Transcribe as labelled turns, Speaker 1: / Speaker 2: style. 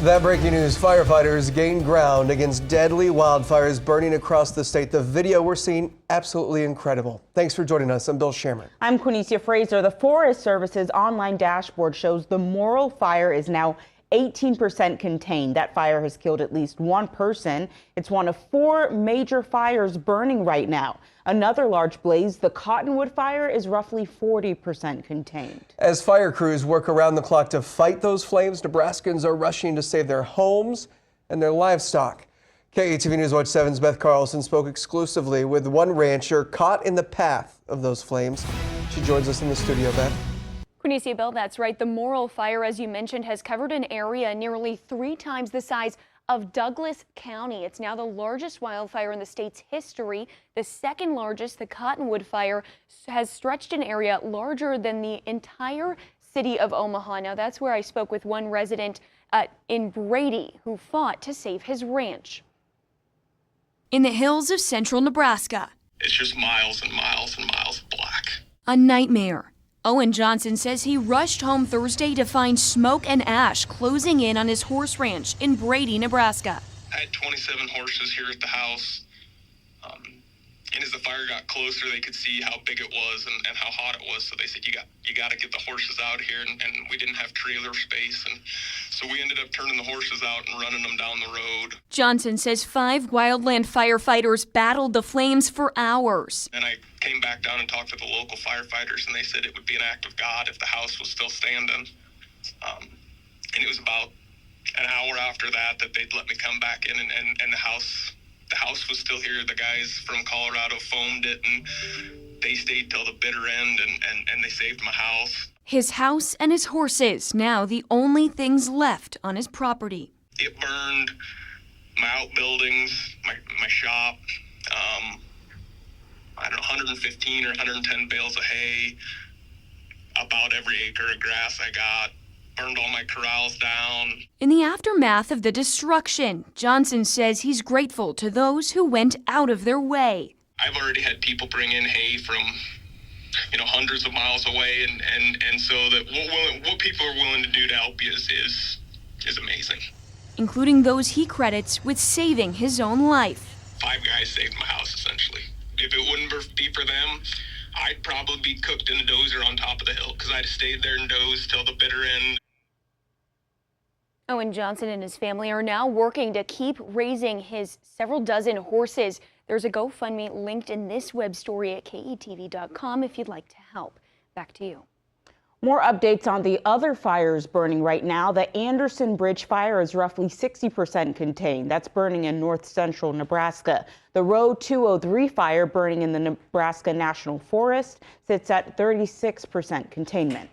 Speaker 1: That breaking news, firefighters gained ground against deadly wildfires burning across the state. The video we're seeing, absolutely incredible. Thanks for joining us. I'm Bill Sherman.
Speaker 2: I'm Quinicia Fraser. The Forest Service's online dashboard shows the Morrill fire is now 18% contained. That fire has killed at least one person. It's one of 4 major fires burning right now. Another large blaze, the Cottonwood fire, is roughly 40% contained. As fire crews work around the clock to fight those flames, Nebraskans are rushing to save their homes and their livestock. KETV News Watch 7's Beth Carlson spoke exclusively with one rancher caught in the path of those flames. She joins us in the studio, Beth.
Speaker 3: Quinicia, Bill, that's right. The Morrill fire, as you mentioned, has covered an area nearly 3 times the size of Douglas County. It's now the largest wildfire in the state's history. The second largest, the Cottonwood fire, has stretched an area larger than the entire city of Omaha. Now, that's where I spoke with one resident in Brady who fought to save his ranch. In the hills of central Nebraska.
Speaker 4: It's just miles and miles and miles of black.
Speaker 3: A nightmare. Owen Johnson says he rushed home Thursday to find smoke and ash closing in on his horse ranch in Brady, Nebraska.
Speaker 4: I had 27 horses here at the house, and as the fire got closer, they could see how big it was and how hot it was. So they said, you got to get the horses out here, and we didn't have trailer space, and so we ended up turning the horses out and running them down the road.
Speaker 3: Johnson says 5 wildland firefighters battled the flames for hours.
Speaker 4: And I came back down and talked to the local firefighters, and they said it would be an act of God if the house was still standing. And it was about an hour after that they'd let me come back in, and the house was still here. The guys from Colorado foamed it, and they stayed till the bitter end, and they saved my house.
Speaker 3: His house and his horses, now the only things left on his property.
Speaker 4: It burned my outbuildings, my shop, 115 or 110 bales of hay, about every acre of grass I got, burned all my corrals down.
Speaker 3: In the aftermath of the destruction, Johnson says he's grateful to those who went out of their way.
Speaker 4: I've already had people bring in hay from, hundreds of miles away, and so that what people are willing to do to help you is amazing.
Speaker 3: Including those he credits with saving his own life.
Speaker 4: 5 guys saved my house, essentially. If it wouldn't be for them, I'd probably be cooked in a dozer on top of the hill, because I'd have stayed there and dozed till the bitter end.
Speaker 3: Owen Johnson and his family are now working to keep raising his several dozen horses. There's a GoFundMe linked in this web story at KETV.com if you'd like to help. Back to you.
Speaker 2: More updates on the other fires burning right now. The Anderson Bridge fire is roughly 60% contained. That's burning in north central Nebraska. The Road 203 fire burning in the Nebraska National Forest sits at 36% containment.